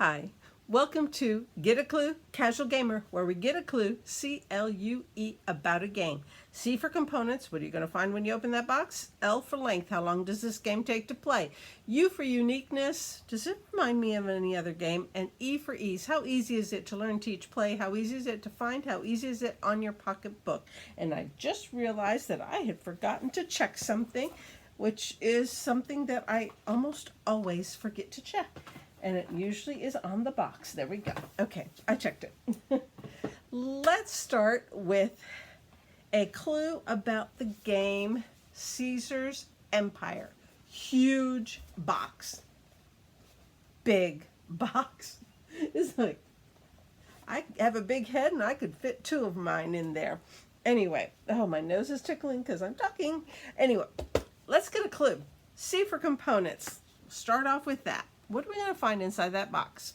Hi, welcome to Get a Clue, Casual Gamer, where we get a clue, C-L-U-E, about a game. C for components, what are you going to find when you open that box? L for length, how long does this game take to play? U for uniqueness, does it remind me of any other game? And E for ease, how easy is it to learn, teach, play? How easy is it to find? How easy is it on your pocketbook? And I just realized that I had forgotten to check something, which is something that I almost always forget to check. And it usually is on the box. There we go. Okay, I checked it. Let's start with a clue about the game Caesar's Empire. Huge box. Big box. It's like, I have a big head and I could fit two of mine in there. Anyway, oh, my nose is tickling because I'm talking. Anyway, let's get a clue. C for components. Start off with that. What are we going to find inside that box?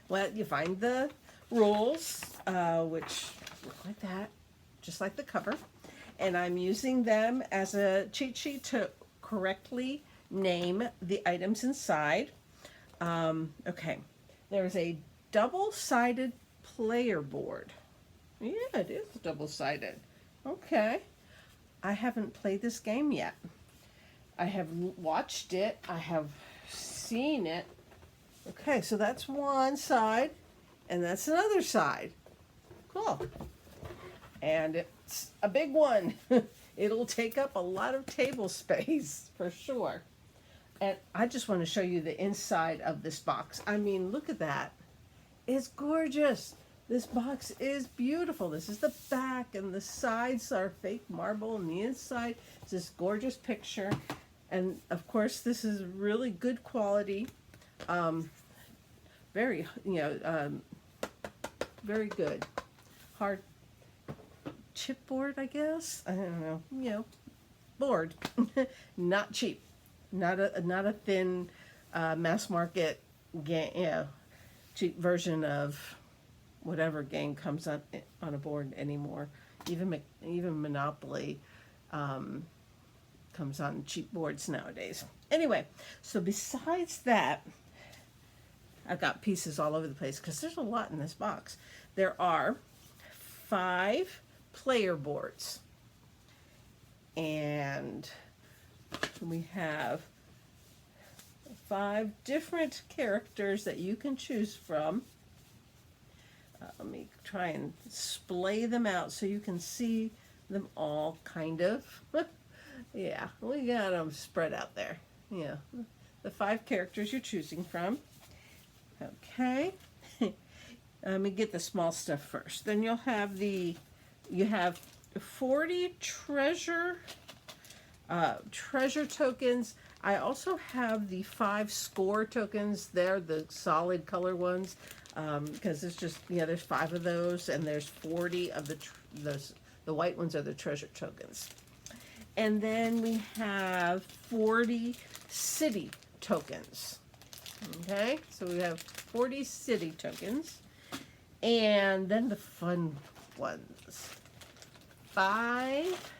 Well, you find the rules, which look like that, just like the cover. And I'm using them as a cheat sheet to correctly name the items inside. Okay, there's a double-sided player board. Yeah, it is double-sided. Okay. I haven't played this game yet. I have watched it. I have seen it. Okay, so that's one side, and that's another side. Cool. And it's a big one. It'll take up a lot of table space for sure. And I just want to show you the inside of this box. I mean, look at that. It's gorgeous. This box is beautiful. This is the back, and the sides are fake marble, and the inside is this gorgeous picture. And of course, this is really good quality, very, very good. Hard chipboard, I guess. I don't know, board, not cheap, not a thin, mass market game, cheap version of whatever game comes on a board anymore. Even Monopoly. Comes on cheap boards nowadays. Anyway, so besides that, I've got pieces all over the place because there's a lot in this box. There are 5 player boards, and we have 5 different characters that you can choose from. Let me try and splay them out so you can see them all, kind of. Yeah, we got them spread out there. Yeah, the 5 characters you're choosing from. Okay, let me get the small stuff first. Then you have 40 treasure tokens. I also have the 5 score tokens. They're the solid color ones because it's just, there's 5 of those, and there's 40 of the white ones are the treasure tokens. And then we have 40 city tokens. Okay, so we have 40 city tokens. And then the fun ones. 5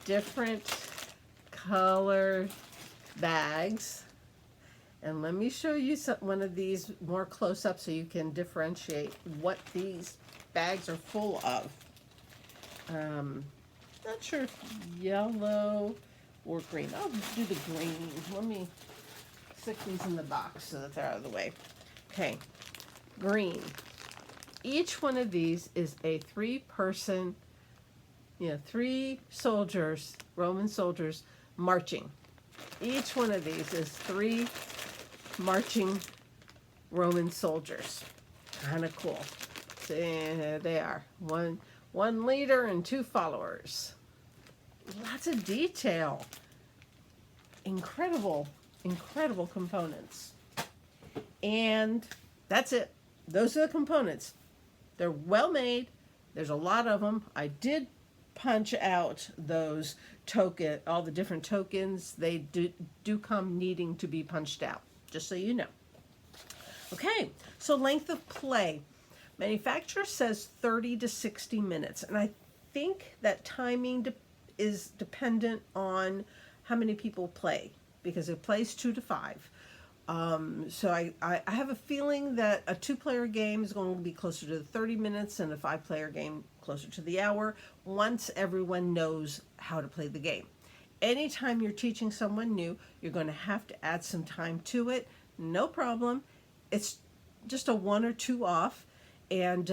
different color bags. And let me show you one of these more close up so you can differentiate what these bags are full of. Not sure if yellow or green. I'll do the green. Let me stick these in the box so that they're out of the way. Okay, green. Each one of these is a 3-person, 3 soldiers, Roman soldiers, marching. Each one of these is 3 marching Roman soldiers. Kind of cool. So, there they are. One leader and 2 followers. Lots of detail. Incredible components. And that's it. Those are the components. They're well made. There's a lot of them. I did punch out those all the different tokens. They do come needing to be punched out, just so you know. Okay, so length of play. Manufacturer says 30 to 60 minutes, and I think that timing is dependent on how many people play, because it plays 2 to 5. So I have a feeling that a two-player game is going to be closer to the 30 minutes and a five-player game closer to the hour once everyone knows how to play the game. Anytime you're teaching someone new, you're going to have to add some time to it. No problem. It's just a one or two off. And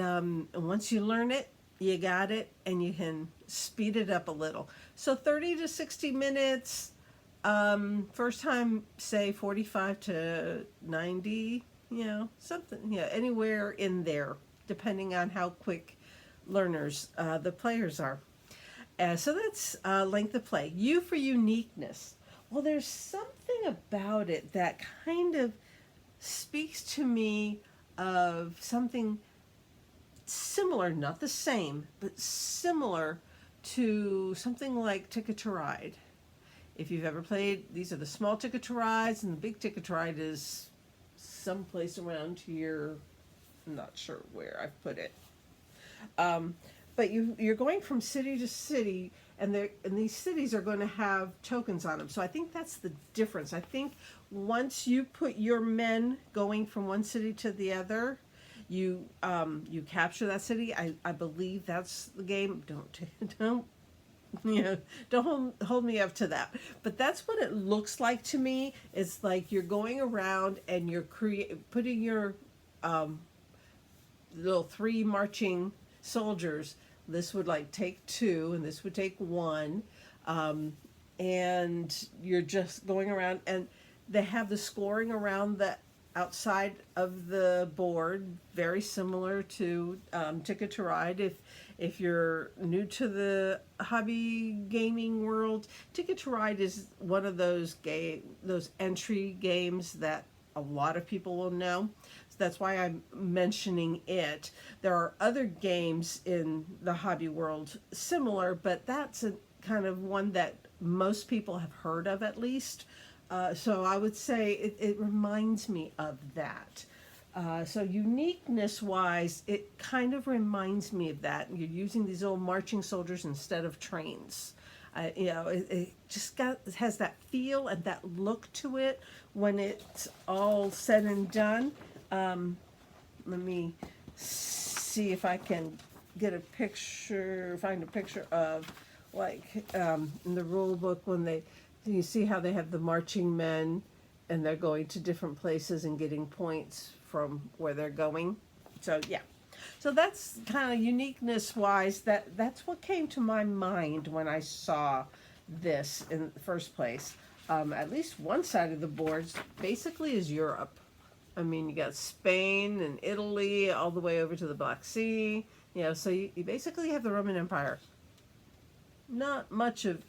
once you learn it, you got it, and you can speed it up a little. So 30 to 60 minutes. First time, say 45 to 90, something, anywhere in there, depending on how quick learners the players are. So that's length of play. U for uniqueness. Well, there's something about it that kind of speaks to me of something similar, not the same, but similar to something like Ticket to Ride. If you've ever played, these are the small Ticket to Rides, and the big Ticket to Ride is someplace around here. I'm not sure where I've put it. But you're going from city to city, and these cities are going to have tokens on them. So I think that's the difference. I think once you put your men going from one city to the other, you capture that city. I believe that's the game. Don't hold me up to that. But that's what it looks like to me. It's like you're going around and you're putting your little three marching soldiers. This would like take two, and this would take one, and you're just going around, and they have the scoring around the outside of the board, very similar to Ticket to Ride. If you're new to the hobby gaming world, Ticket to Ride is one of those entry games that a lot of people will know. So that's why I'm mentioning it. There are other games in the hobby world similar, but that's a kind of one that most people have heard of at least. So I would say it reminds me of that. So uniqueness wise, it kind of reminds me of that. You're using these old marching soldiers instead of trains. It just it has that feel and that look to it when it's all said and done. Let me see if I can get a picture, find a picture of like in the rule book when you see how they have the marching men and they're going to different places and getting points from where they're going. So yeah. So that's kind of uniqueness wise, that's what came to my mind when I saw this in the first place. At least one side of the boards basically is Europe. I mean, you got Spain and Italy all the way over to the Black Sea. So you basically have the Roman Empire. Not much of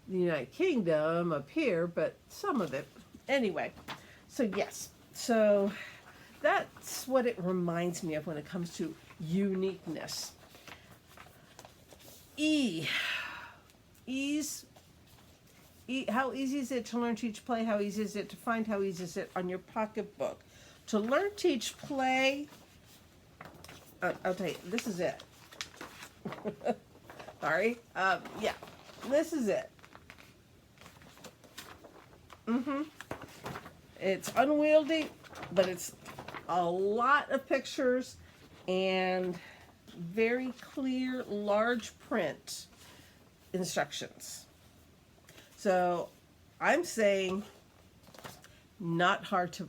the United Kingdom up here, but some of it. Anyway, so yes. So that's what it reminds me of when it comes to uniqueness. How easy is it to learn, teach, play? How easy is it to find? How easy is it on your pocketbook? To learn, teach, play, I'll tell you, this is it. Sorry. Yeah, this is it. It's unwieldy, but it's a lot of pictures and very clear, large print instructions. So I'm saying not hard to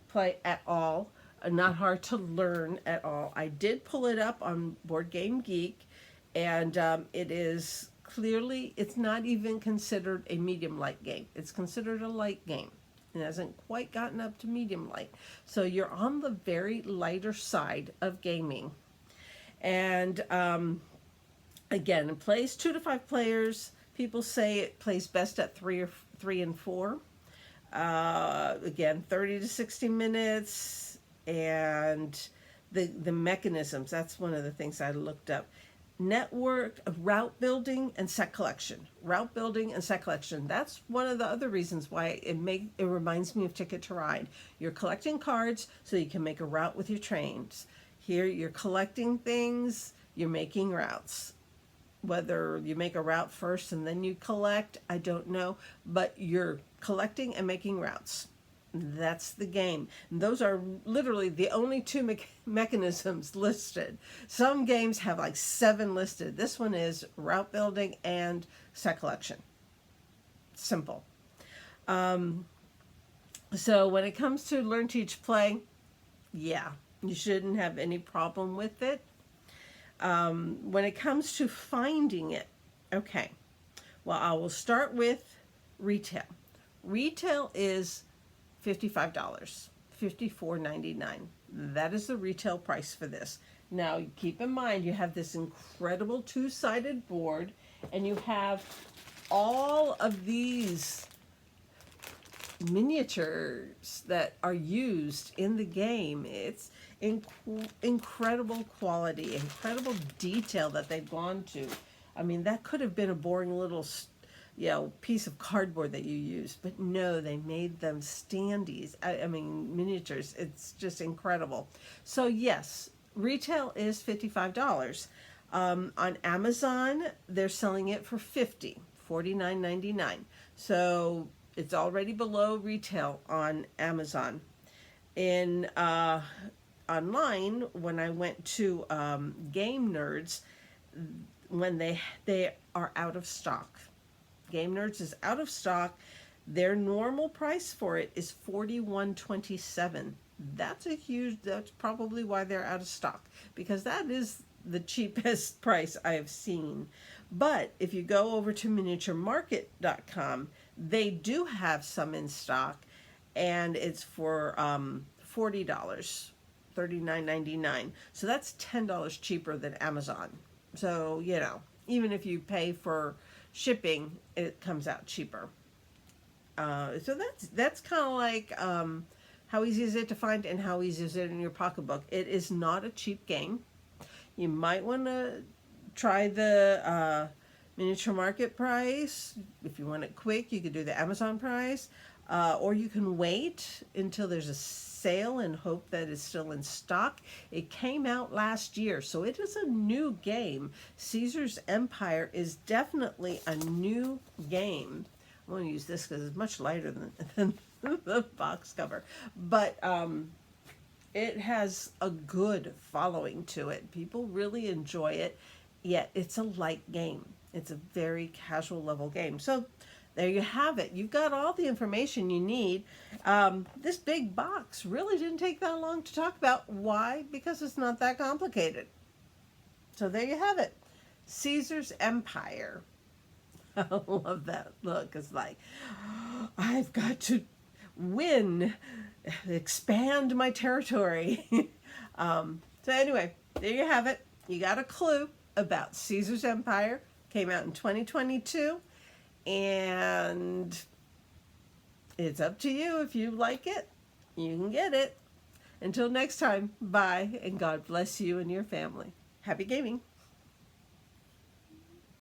play at all, not hard to learn at all. I did pull it up on Board Game Geek, and it is clearly, it's not even considered a medium light game. It's considered a light game. It hasn't quite gotten up to medium light. So you're on the very lighter side of gaming. And again, it plays 2 to 5 players. People say it plays best at 3 and 4. Again, 30 to 60 minutes. And the mechanisms, that's one of the things I looked up. Network, route building, and set collection. Route building and set collection. That's one of the other reasons why it reminds me of Ticket to Ride. You're collecting cards so you can make a route with your trains. Here you're collecting things, you're making routes. Whether you make a route first and then you collect, I don't know, but you're collecting and making routes. That's the game. And those are literally the only two mechanisms listed. Some games have like 7 listed. This one is route building and set collection. Simple. So when it comes to learn, teach, play, yeah, you shouldn't have any problem with it. When it comes to finding it, okay, well, I will start with retail. Retail is $55, $54.99. That is the retail price for this. Now, keep in mind, you have this incredible 2-sided board, and you have all of these miniatures that are used in the game. It's incredible quality, incredible detail that they've gone to. I mean, that could have been a boring little piece of cardboard that you used, but no, they made them standees. I mean, miniatures. It's just incredible. So yes, retail is $55. On Amazon, they're selling it for $49.99. So it's already below retail on Amazon. In online, when I went to Game Nerds, when they are out of stock. Game Nerds is out of stock. Their normal price for it is $41.27. That's probably why they're out of stock, because that is the cheapest price I have seen. But if you go over to miniaturemarket.com, they do have some in stock, and it's for $40, $39.99. So that's $10 cheaper than Amazon. So, even if you pay for shipping, it comes out cheaper. So that's kind of like how easy is it to find and how easy is it in your pocketbook. It is not a cheap game. You might want to try the miniature market price. If you want it quick, you could do the Amazon price, or you can wait until there's a sale and hope that it's still in stock. It came out last year, so it is a new game. Caesar's Empire is definitely a new game. I'm going to use this because it's much lighter than the box cover, but it has a good following to it. People really enjoy it, yet it's a light game. It's a very casual level game. So there you have it. You've got all the information you need. This big box really didn't take that long to talk about. Why? Because it's not that complicated. So there you have it. Caesar's Empire. I love that look. It's like, I've got to win, expand my territory. So anyway, there you have it. You got a clue about Caesar's Empire. Came out in 2022. And it's up to you. If you like it, you can get it. Until next time, bye, and God bless you and your family. Happy gaming.